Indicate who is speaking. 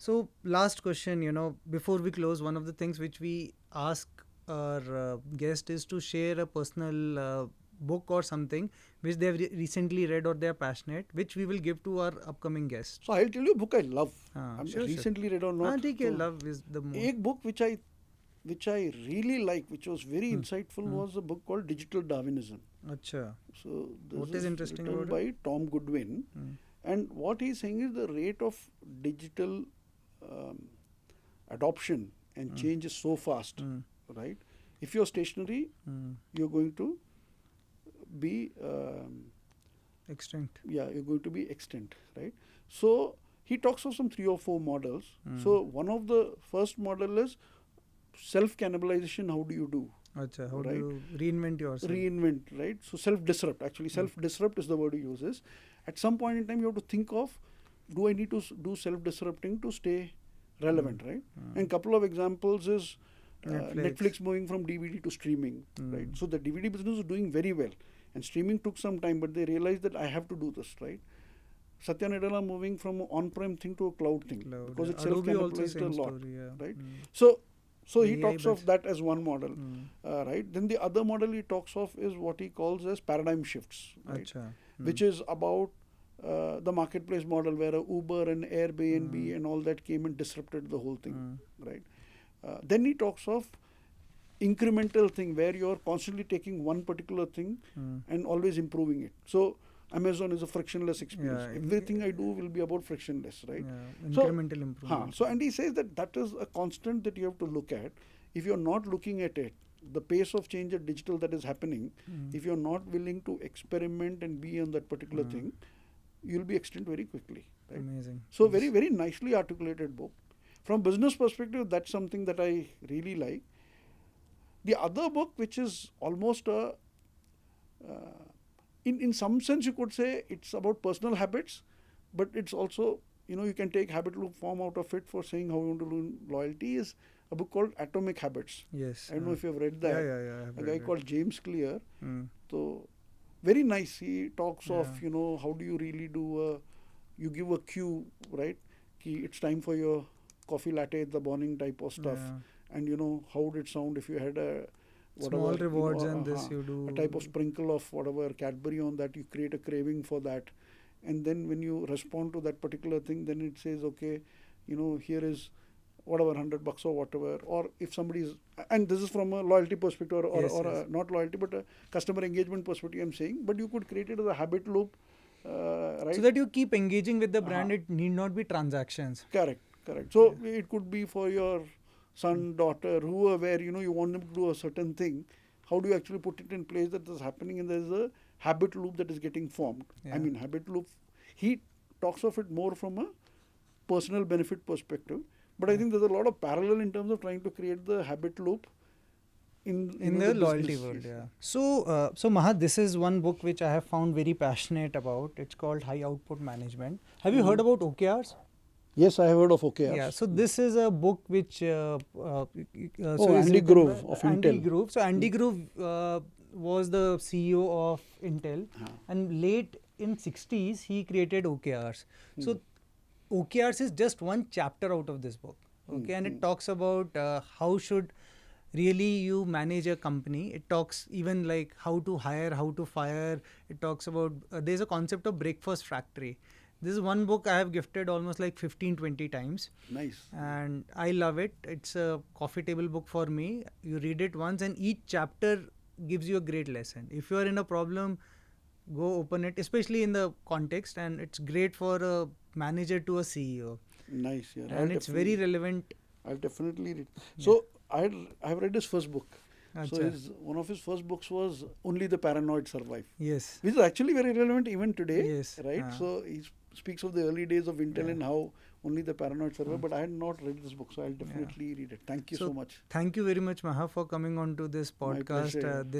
Speaker 1: So last question, before we close, one of the things which we ask our guest is to share a personal book or something which they have recently read or they are passionate, which we will give to our upcoming guest.
Speaker 2: So I'll tell you a book I love. I'm
Speaker 1: Sure.
Speaker 2: recently read or
Speaker 1: हाँ
Speaker 2: not.
Speaker 1: ठीक है, love is the most.
Speaker 2: एक book which I really like, which was very insightful, was a book called Digital Darwinism.
Speaker 1: अच्छा.
Speaker 2: So this
Speaker 1: What is interesting
Speaker 2: written
Speaker 1: about it?
Speaker 2: by Tom Goodwin, and what he's saying is the rate of digital adoption and change is so fast, right? If you're stationary, you're going to be
Speaker 1: Extinct.
Speaker 2: yeah, you're going to be extinct, right? So he talks of some 3 or 4 models. So one of the first model is self cannibalization. How do you do?
Speaker 1: Achha, how do
Speaker 2: Right.
Speaker 1: you reinvent yourself?
Speaker 2: Reinvent, right? So self disrupt. Actually, self disrupt is the word he uses. At some point in time, you have to think of, do I need to do self disrupting to stay relevant, right? And couple of examples is Netflix moving from DVD to streaming, right? So the DVD business is doing very well, and streaming took some time, but they realized that I have to do this, right? Satya Nadella moving from an on-prem thing to a cloud thing, because it
Speaker 1: Adobe also
Speaker 2: self-cannibalized a
Speaker 1: same
Speaker 2: lot,
Speaker 1: story, yeah.
Speaker 2: right? So he
Speaker 1: AI
Speaker 2: talks of
Speaker 1: based.
Speaker 2: that as one model, right? Then the other model he talks of is what he calls as paradigm shifts, right?
Speaker 1: Achha.
Speaker 2: Which is about the marketplace model where Uber and Airbnb and all that came and disrupted the whole thing, right? Then he talks of incremental thing where you're constantly taking one particular thing and always improving it. So Amazon is a frictionless experience.
Speaker 1: Yeah,
Speaker 2: Everything I do will be about frictionless, right?
Speaker 1: Yeah,
Speaker 2: So,
Speaker 1: incremental improvement.
Speaker 2: So and he says that is a constant that you have to look at. If you're not looking at it, the pace of change at digital that is happening, if you're not willing to experiment and be on that particular thing, you'll be extinct very quickly, right?
Speaker 1: Amazing.
Speaker 2: So very, very nicely articulated book. From business perspective, that's something that I really like. The other book, which is almost a in some sense you could say it's about personal habits, but it's also, you can take habit loop form out of it for saying how you want to learn loyalty, is a book called Atomic Habits.
Speaker 1: Yes.
Speaker 2: I don't know if you've read that.
Speaker 1: Yeah. I have
Speaker 2: A
Speaker 1: read
Speaker 2: guy
Speaker 1: it.
Speaker 2: called James Clear.
Speaker 1: Mm.
Speaker 2: Very nice. He talks of,
Speaker 1: Yeah.
Speaker 2: how do you really do you give a cue, right? It's time for your coffee latte in the morning type of stuff.
Speaker 1: Yeah.
Speaker 2: And how would it sound if you had a whatever,
Speaker 1: Small rewards and this you do.
Speaker 2: a type of sprinkle of whatever Cadbury on that, you create a craving for that. And then when you respond to that particular thing, then it says, okay, here is whatever, $100 or whatever. Or if somebody is, and this is from a loyalty perspective or
Speaker 1: Yes.
Speaker 2: not loyalty, but a customer engagement perspective, I'm saying, but you could create it as a habit loop, right?
Speaker 1: So that you keep engaging with the brand, it need not be transactions.
Speaker 2: Correct. So it could be for your son, daughter, whoever, where you want them to do a certain thing. How do you actually put it in place that is happening, and there's a habit loop that is getting formed.
Speaker 1: Yeah.
Speaker 2: I mean, habit loop, he talks of it more from a personal benefit perspective, but I think there's a lot of parallel in terms of trying to create the habit loop in
Speaker 1: the loyalty
Speaker 2: business.
Speaker 1: world. Yeah. So Maha, this is one book which I have found very passionate about. It's called High Output Management. Have you heard about OKRs?
Speaker 2: Yes, I have heard of OKRs.
Speaker 1: Yeah, so this is a book which
Speaker 2: Andy Grove of
Speaker 1: Andy
Speaker 2: Intel.
Speaker 1: Grove. So Andy Grove was the CEO of Intel, and late in 60s he created OKRs. So OKRs is just one chapter out of this book. Okay, and it talks about how should really you manage a company. It talks even like how to hire, how to fire. It talks about there's a concept of breakfast factory. This is one book I have gifted almost like 15-20 times.
Speaker 2: Nice.
Speaker 1: And I love it. It's a coffee table book for me. You read it once and each chapter gives you a great lesson. If you are in a problem, go open it, especially in the context, and it's great for a manager to a CEO.
Speaker 2: Nice. Yeah.
Speaker 1: And it's very relevant.
Speaker 2: I'll definitely read. So I've read his first book. So
Speaker 1: Achha.
Speaker 2: one of his first books was Only the Paranoid Survive.
Speaker 1: Yes.
Speaker 2: Which is actually very relevant even today.
Speaker 1: Yes.
Speaker 2: Right? So he speaks of the early days of Intel and how Only the Paranoid Survive. But I had not read this book, so I'll definitely read it. Thank you so much.
Speaker 1: Thank you very much, Maha, for coming on to this
Speaker 2: My
Speaker 1: podcast.
Speaker 2: pleasure.